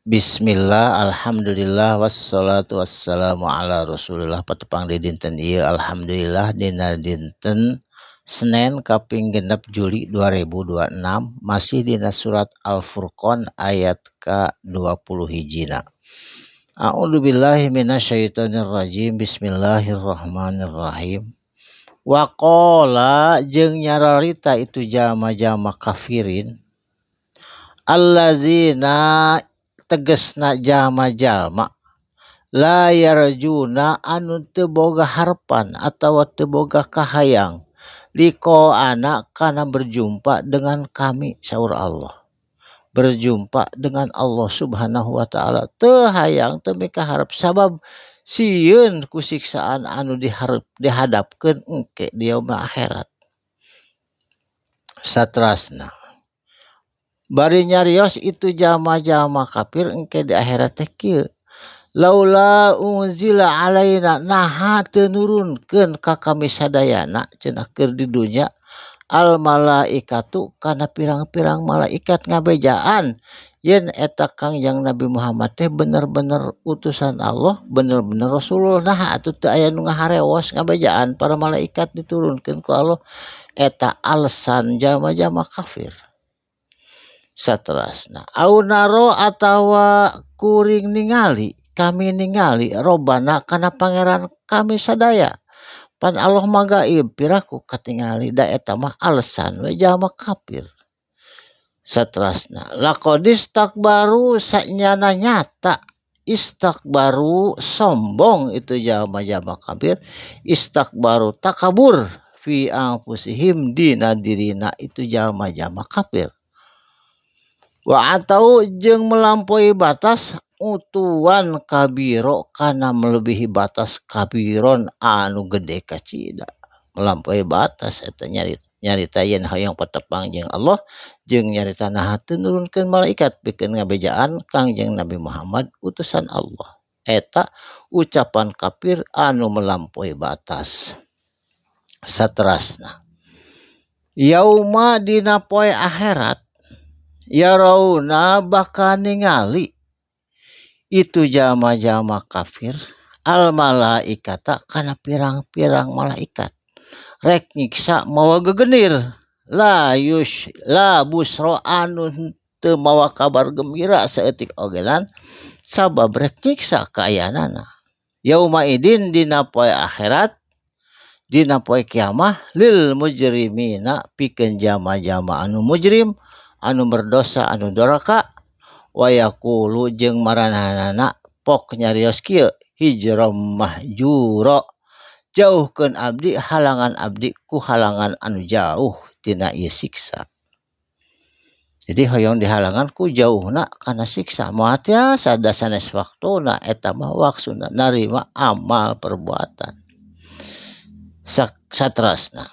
Bismillah, alhamdulillah, wassalatu wassalamu ala rasulillah. Patepang di dinten ieu alhamdulillah dina dinten Senin kaping genep Juli 2026 masih dina surat Al-Furqan ayat ke-20 hijina. A'udzubillahi minasyaitonirrajim. Bismillahirrahmanirrahim. Waqala jeung nyararita itu jama-jama kafirin alladzina tegesna jalma-jalma la yarjuna anu teu boga harapan atawa teu boga kahayang liko anak kana berjumpa dengan kami saur Allah, berjumpa dengan Allah subhanahu wa ta'ala teu hayang teu mikaharep sabab sieun ku siksaan anu dihadapkeun engke di yaum akhirat. Satrasna bari nyarios itu jama-jama kafir engke di akhirat teh kieu. Laula unzila alaina naha teu nurunkeun ka kami sadayana cenah keur di dunya al malaikatu kana pirang-pirang malaikat ngabejaan yen eta Kangjeng Nabi Muhammad teh bener-bener utusan Allah, bener-bener Rasulullah. Nah atuh teu aya nu ngahareos ngabejaan para malaikat diturunkeun ku Allah eta alasan jama-jama kafir. Satrasna aunaro atawa kuring ningali kami ningali robana kana pangeran kami sadaya pan Allah mah gaib piraku katingali da eta mah alasan we jalma kafir. Satrasna laqadis takbaru sanyana nyata istakbaru sombong itu jalma-jalma kafir istakbaru takabur fi anfusihim dina dirina itu jalma-jalma kafir. Wa atau jeung melampaui batas utuan kabiro kana melebihi batas kabiron anu gede kacida. Melampaui batas eta nyarita yen hoyong patepang jeung Allah jeung nyarita naha teu nurunkeun malaikat pikeun ngabejaan Kangjeng Nabi Muhammad utusan Allah. Eta ucapan kafir anu melampaui batas. Saterasna yauma dina poe akhirat ya rauna bakal ningali itu jama-jama kafir al malaikata kana pirang-pirang malaikat rek nyiksa mawa gegenir la busro anu teu mawa kabar gembira saeutik ogenan sabab rek nyiksa kaayanana. Yauma idin dina poe akhirat dina poe kiamah lil mujrimina pikeun jama-jama anu mujrim anu berdosa anu doraka wa yaqulu jeung maranana pok nyarios kieu hijram mahjura jauhkeun abdi halangan abdi ku halangan anu jauh tina ieu siksa. Jadi hoyong dihalangan ku jauhna kana siksa moal tiasa da sanes waktuna eta mah waksuna narima amal perbuatan. Satrasna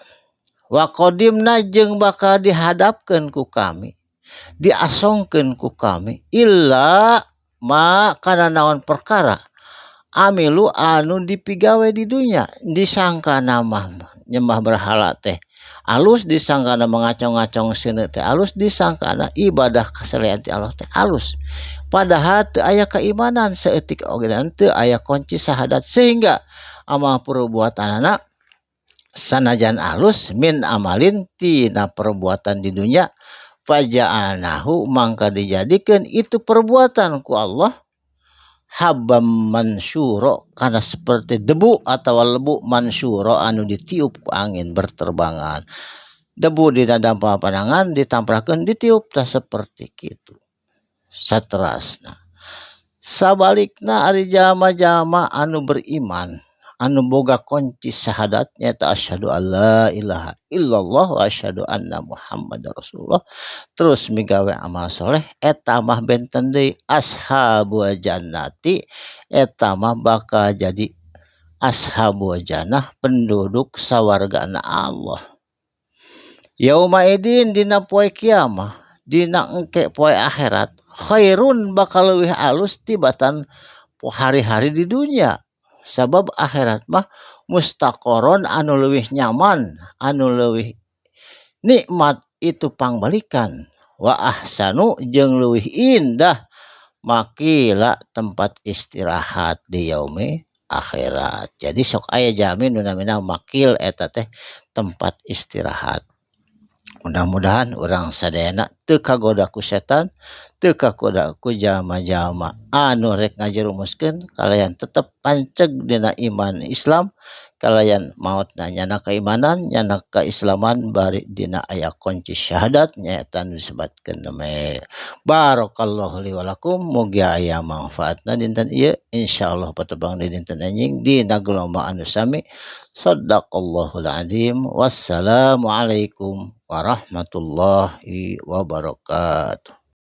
wa qadimna jeung bakal dihadapkeun ku kami diasongkeun ku kami illa ma kana naon perkara amilu anu dipigawe di dunya disangka nama nyembah berhala teh alus disangka nama ngacong-ngacong seuneu teh alus disangka ibadah kasalean ti Allah teh alus padahal teu aya keimanan saeutik ogenan teu aya kunci syahadat sehingga amal perbuatanana sanajan alus min amalin tina perbuatan di dunya faja'anahu mangka dijadikeun itu perbuatan ku Allah habam mansuro kana seperti debu atau lebu mansuro anu ditiup ku angin berterbangan. Debu dina dampa panangan ditamprakeun ditiup tah seperti kitu. Saterasna sabalikna ari jalma-jalma anu beriman anu boga kunci syahadat nyaeta asyhadu alla ilaha illallah wa asyhadu anna muhammadar rasulullah terus migawe amal soleh eta mah benten deui ashabul jannati eta mah bakal jadi ashabul jannah penduduk sawargana Allah. Yauma idin dina poe kiamah dina engke poe akhirat khairun bakal leuwih alus tibatan hari-hari di dunia. Sabab akhirat mah mustaqoron anu leuwih nyaman anu leuwih nikmat itu pangbalikan wa ahsanu jeung leuwih indah makila tempat istirahat di yaumi akhirat. Jadi sok aya jamin nu namina makil eta teh tempat istirahat. Mudah-mudahan orang sadayana teu kagoda ku setan, teu kagoda ku jalma-jalma anu rek ngajerumuskeun kalayan tetep panceg dina iman Islam, kalayan maotna nyana keimanan, nyana keislaman bari dina aya kunci syahadat nyaeta nu disebatkeun me. Barakallahu li wa lakum, mugi aya manfaatna dinten ieu insyaallah patebang di dinten anjing dina gelombang anu sami. Shadaqallahul adzim. Wassalamualaikum warahmatullahi wabarakatuh.